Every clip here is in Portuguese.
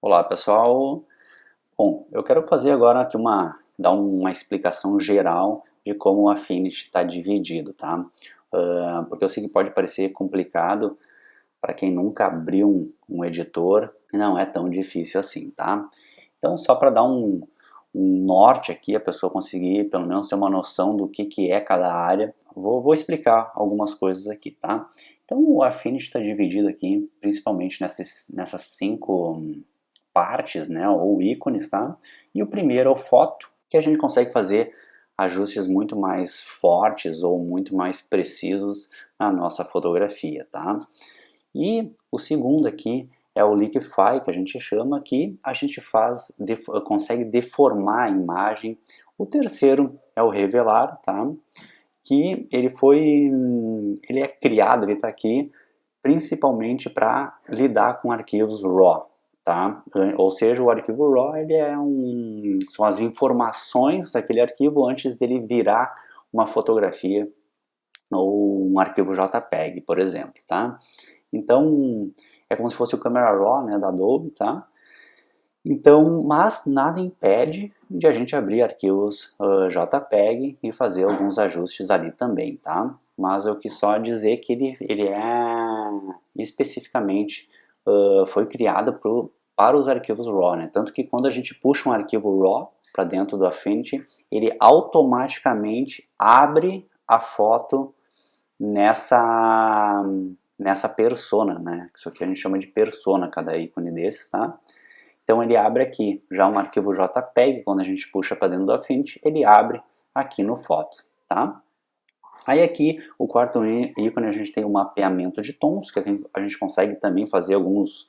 Olá pessoal, bom, eu quero fazer agora aqui dar uma explicação geral de como o Affinity está dividido, tá? Porque eu sei que pode parecer complicado para quem nunca abriu um editor, e não é tão difícil assim, tá? Então só para dar um norte aqui, a pessoa conseguir pelo menos ter uma noção do que é cada área, vou explicar algumas coisas aqui, tá? Então o Affinity está dividido aqui principalmente nessas cinco partes, né, ou ícones, tá? E o primeiro é o foto, que a gente consegue fazer ajustes muito mais fortes ou muito mais precisos na nossa fotografia, tá? E o segundo aqui é o Liquify, que a gente chama, que a gente consegue deformar a imagem. O terceiro é o Revelar, tá? Que ele é criado, ele está aqui principalmente para lidar com arquivos RAW, tá? Ou seja, o arquivo RAW são as informações daquele arquivo antes dele virar uma fotografia ou um arquivo JPEG, por exemplo, tá? Então é como se fosse o Camera Raw, né, da Adobe, tá? Então, mas nada impede de a gente abrir arquivos JPEG e fazer alguns ajustes ali também, tá? Mas eu quis só dizer que ele é especificamente foi criado para os arquivos RAW, né? Tanto que quando a gente puxa um arquivo RAW para dentro do Affinity, ele automaticamente abre a foto nessa persona, né? Isso aqui a gente chama de persona, cada ícone desses, tá? Então ele abre aqui já um arquivo JPEG, quando a gente puxa para dentro do Affinity, ele abre aqui no Foto, tá? Aí aqui, o quarto ícone, a gente tem o mapeamento de tons, que a gente consegue também fazer alguns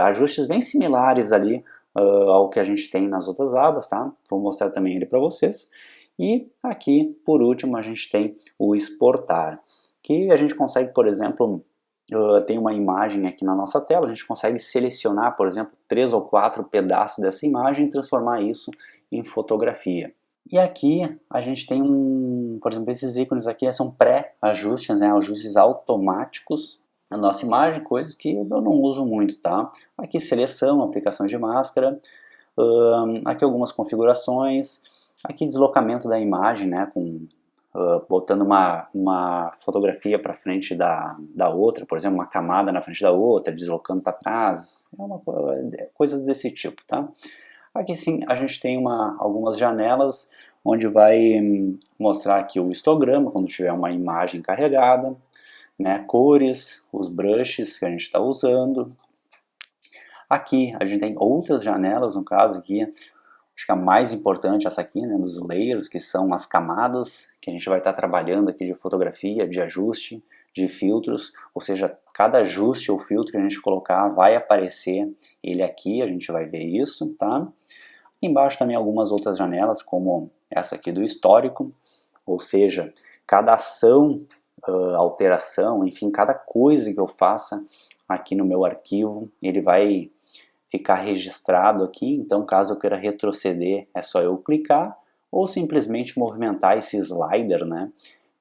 ajustes bem similares ali ao que a gente tem nas outras abas, tá? Vou mostrar também ele para vocês. E aqui, por último, a gente tem o exportar, que a gente consegue, por exemplo, tem uma imagem aqui na nossa tela, a gente consegue selecionar, por exemplo, 3 ou 4 pedaços dessa imagem e transformar isso em fotografia. E aqui a gente tem por exemplo, esses ícones aqui são pré-ajustes, né, ajustes automáticos na nossa imagem, coisas que eu não uso muito, tá? Aqui seleção, aplicação de máscara, aqui algumas configurações, aqui deslocamento da imagem, né, botando uma fotografia para frente da outra, por exemplo, uma camada na frente da outra, deslocando para trás, coisas desse tipo, tá? Aqui sim a gente tem algumas janelas onde vai mostrar aqui o histograma, quando tiver uma imagem carregada, né, cores, os brushes que a gente está usando. Aqui a gente tem outras janelas, no caso aqui, acho que a mais importante é essa aqui, né, dos layers, que são as camadas que a gente vai estar trabalhando aqui de fotografia, de ajuste, de filtros, ou seja, cada ajuste ou filtro que a gente colocar vai aparecer ele aqui, a gente vai ver isso, tá? Aqui embaixo também algumas outras janelas, como essa aqui do histórico, ou seja, cada ação, alteração, enfim, cada coisa que eu faça aqui no meu arquivo, ele vai ficar registrado aqui, então caso eu queira retroceder é só eu clicar ou simplesmente movimentar esse slider, né?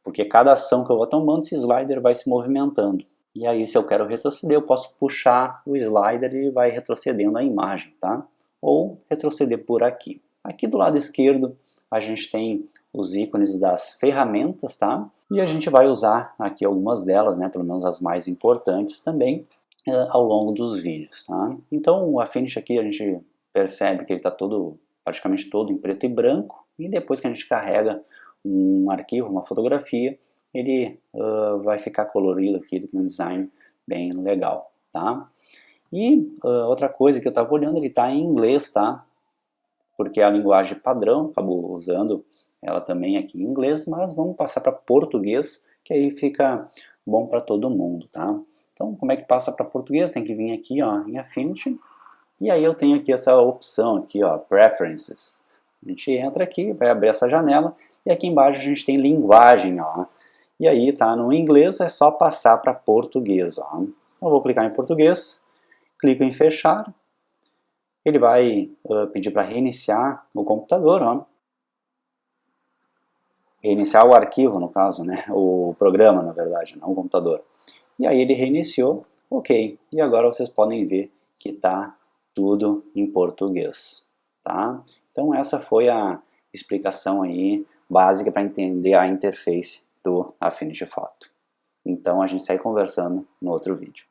Porque cada ação que eu vou tomando, esse slider vai se movimentando. E aí se eu quero retroceder, eu posso puxar o slider e vai retrocedendo a imagem, tá? Ou retroceder por aqui. Aqui do lado esquerdo a gente tem os ícones das ferramentas, tá? E a gente vai usar aqui algumas delas, né? Pelo menos as mais importantes também, ao longo dos vídeos, tá? Então o Affinity aqui a gente percebe que ele está praticamente todo em preto e branco, e depois que a gente carrega um arquivo, uma fotografia, ele vai ficar colorido aqui com um design bem legal, tá? E outra coisa que eu estava olhando, ele está em inglês, tá? Porque a linguagem padrão, acabou usando ela também aqui em inglês, mas vamos passar para português, que aí fica bom para todo mundo, tá? Então, como é que passa para português? Tem que vir aqui, ó, em Affinity, e aí eu tenho aqui essa opção aqui, ó, Preferences. A gente entra aqui, vai abrir essa janela, e aqui embaixo a gente tem linguagem, ó. E aí tá no inglês, é só passar para português, ó. Eu vou clicar em português, clico em fechar, ele vai pedir para reiniciar o computador, ó. Reiniciar o arquivo, no caso, né? O programa, na verdade, não o computador. E aí ele reiniciou, ok. E agora vocês podem ver que está tudo em português, tá? Então essa foi a explicação aí básica para entender a interface do Affinity Photo. Então a gente segue conversando no outro vídeo.